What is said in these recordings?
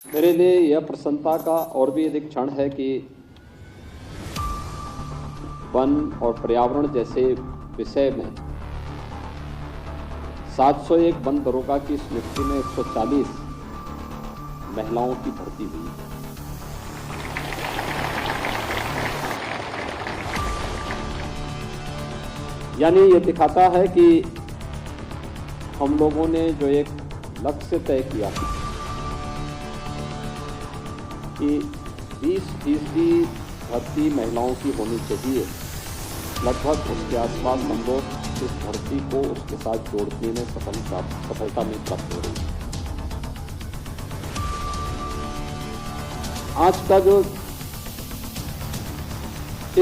मेरे लिए यह प्रसन्नता का और भी अधिक क्षण है कि वन और पर्यावरण जैसे विषय में 701 वन दरोगा की इस नियुक्ति में 140 महिलाओं की भर्ती हुई है। यानी ये दिखाता है कि हम लोगों ने जो एक लक्ष्य तय किया कि 20% भर्ती महिलाओं की होनी चाहिए, लगभग उसके आसपास हम लोग इस भर्ती को उसके साथ जोड़ने में सफलता में प्राप्त हो रही है। आज का जो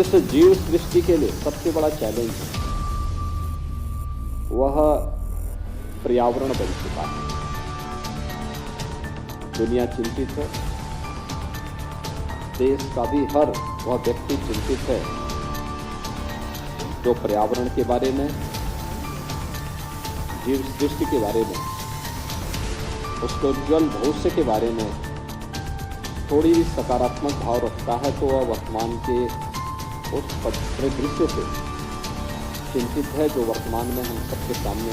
इस जीव सृष्टि के लिए सबसे बड़ा चैलेंज है वह पर्यावरण बन चुका है। दुनिया चिंतित है, देश का भी हर वह व्यक्ति चिंतित है जो पर्यावरण के बारे में, जीव सृष्टि के बारे में, उसके उज्ज्वल भविष्य के बारे में थोड़ी भी सकारात्मक भाव रखता है तो वह वर्तमान के उस परिदृश्य से चिंतित है जो वर्तमान में हम सबके सामने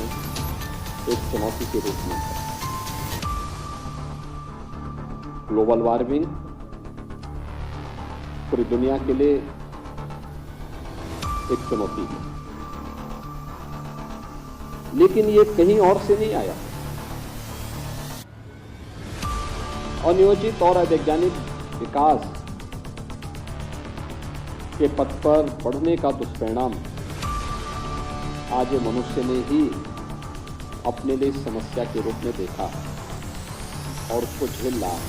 एक चुनौती के रूप में है। ग्लोबल वार्मिंग पूरी दुनिया के लिए एक चुनौती है, लेकिन ये कहीं और से नहीं आया। अनियोजित और अवैज्ञानिक विकास के पथ पर बढ़ने का दुष्परिणाम आज मनुष्य ने ही अपने लिए समस्या के रूप में देखा और उसको झेल रहा है।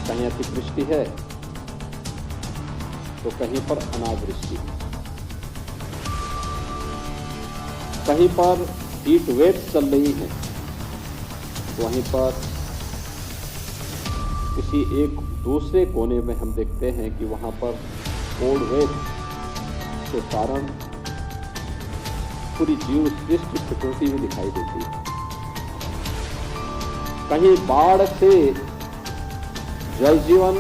कहीं अतिवृष्टि है तो कहीं पर अनावृष्टि, कहीं पर हीट वेव्स चल रही हैं, वहीं पर किसी एक दूसरे कोने में हम देखते हैं कि वहां पर कोल्ड वेव के कारण पूरी जीव सृष्टि प्रकृति में दिखाई देती है। कहीं बाढ़ से जल जीवन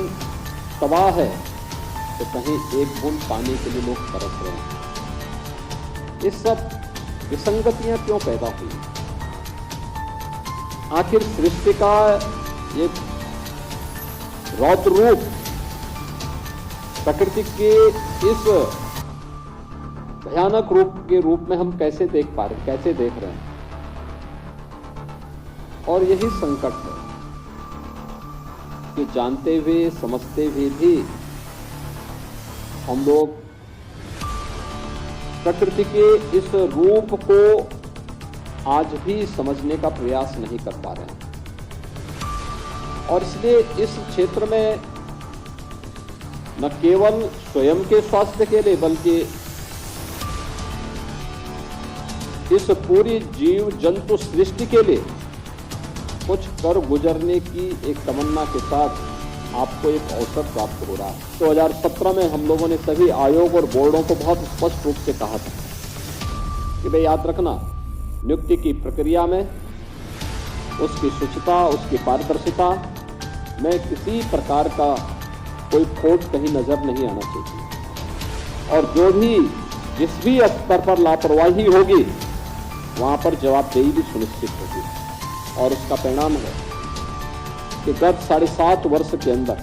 तबाह है तो कहीं एक बूंद पानी के लिए लोग तरस रहे हैं। ये सब विसंगतियां क्यों पैदा हुई? आखिर सृष्टि का एक रौद्र रूप प्रकृति के इस भयानक रूप के रूप में हम कैसे देख पा रहे, कैसे देख रहे हैं? और यही संकट है कि जानते हुए समझते हुए भी हम लोग प्रकृति के इस रूप को आज भी समझने का प्रयास नहीं कर पा रहे हैं। और इसलिए इस क्षेत्र में न केवल स्वयं के स्वास्थ्य के लिए बल्कि इस पूरी जीव जंतु सृष्टि के लिए कुछ कर गुजरने की एक तमन्ना के साथ आपको एक अवसर प्राप्त हो रहा है। 2017 में हम लोगों ने सभी आयोग और बोर्डों को बहुत स्पष्ट रूप से कहा था कि भाई याद रखना, नियुक्ति की प्रक्रिया में उसकी शुचिता, उसकी पारदर्शिता में किसी प्रकार का कोई खोट कहीं नजर नहीं आना चाहिए। और जो भी जिस भी स्तर पर लापरवाही होगी वहां पर जवाबदेही भी सुनिश्चित होगी। और उसका परिणाम है कि गत 7.5 वर्ष के अंदर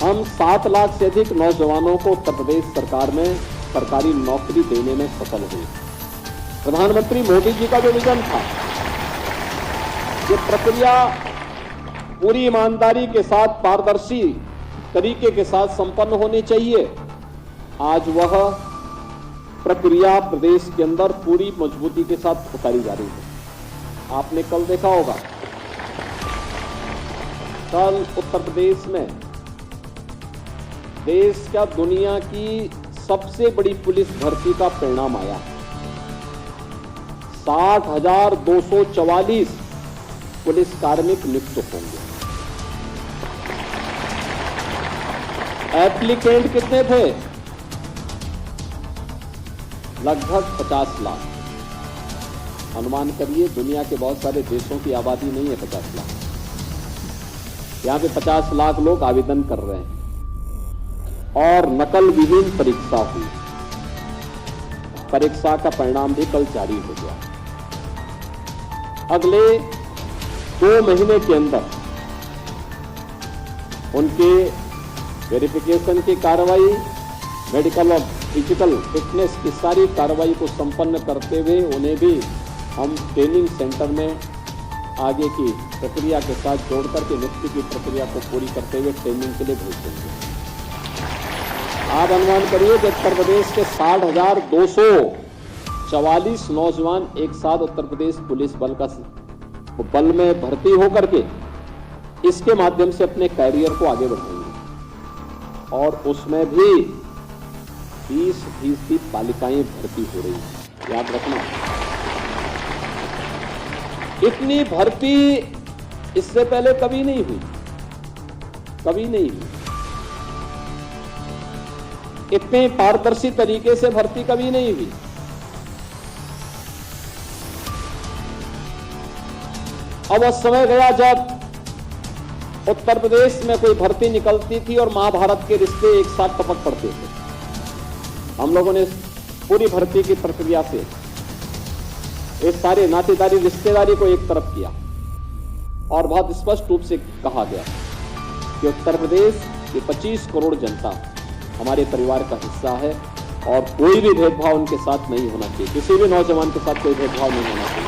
हम 7 लाख से अधिक नौजवानों को उत्तर प्रदेश सरकार में सरकारी नौकरी देने में सफल हुए। प्रधानमंत्री मोदी जी का जो विजन था, ये प्रक्रिया पूरी ईमानदारी के साथ, पारदर्शी तरीके के साथ संपन्न होनी चाहिए, आज वह प्रक्रिया प्रदेश के अंदर पूरी मजबूती के साथ उतारी जा रही है। आपने कल देखा होगा, कल उत्तर प्रदेश में देश का दुनिया की सबसे बड़ी पुलिस भर्ती का परिणाम आया। 60,244 पुलिस कार्मिक नियुक्त होंगे। एप्लीकेंट कितने थे? लगभग 50 लाख। अनुमान करिए, दुनिया के बहुत सारे देशों की आबादी नहीं है 50 लाख। यहाँ पे 50 लाख लोग आवेदन कर रहे हैं और नकल विहीन परीक्षा हुई। परीक्षा का परिणाम भी कल जारी हो गया। अगले 2 महीने के अंदर उनके वेरिफिकेशन की कार्रवाई, मेडिकल और फिजिकल फिटनेस की सारी कार्रवाई को संपन्न करते हुए उन्हें भी हम ट्रेनिंग सेंटर में आगे की प्रक्रिया के साथ जोड़ करके नियुक्ति की प्रक्रिया को पूरी करते हुए ट्रेनिंग के लिए भेज देंगे। आप अनुमान करिए कि उत्तर प्रदेश के 60,244 नौजवान एक साथ उत्तर प्रदेश पुलिस बल में भर्ती होकर के इसके माध्यम से अपने कैरियर को आगे बढ़ाएंगे और उसमें भी 20% बालिकाएं भर्ती हो रही हैं। याद रखना, इतनी भर्ती इससे पहले कभी नहीं हुई, कभी नहीं हुई। इतने पारदर्शी तरीके से भर्ती कभी नहीं हुई। अब वह समय गया जब उत्तर प्रदेश में कोई भर्ती निकलती थी और महाभारत के रिश्ते एक साथ टपक पड़ते थे। हम लोगों ने पूरी भर्ती की प्रक्रिया से इस सारे नातेदारी रिश्तेदारी को एक तरफ किया और बहुत स्पष्ट रूप से कहा गया कि उत्तर प्रदेश की 25 करोड़ जनता हमारे परिवार का हिस्सा है और कोई भी भेदभाव उनके साथ नहीं होना चाहिए, किसी भी नौजवान के साथ कोई भेदभाव नहीं होना चाहिए।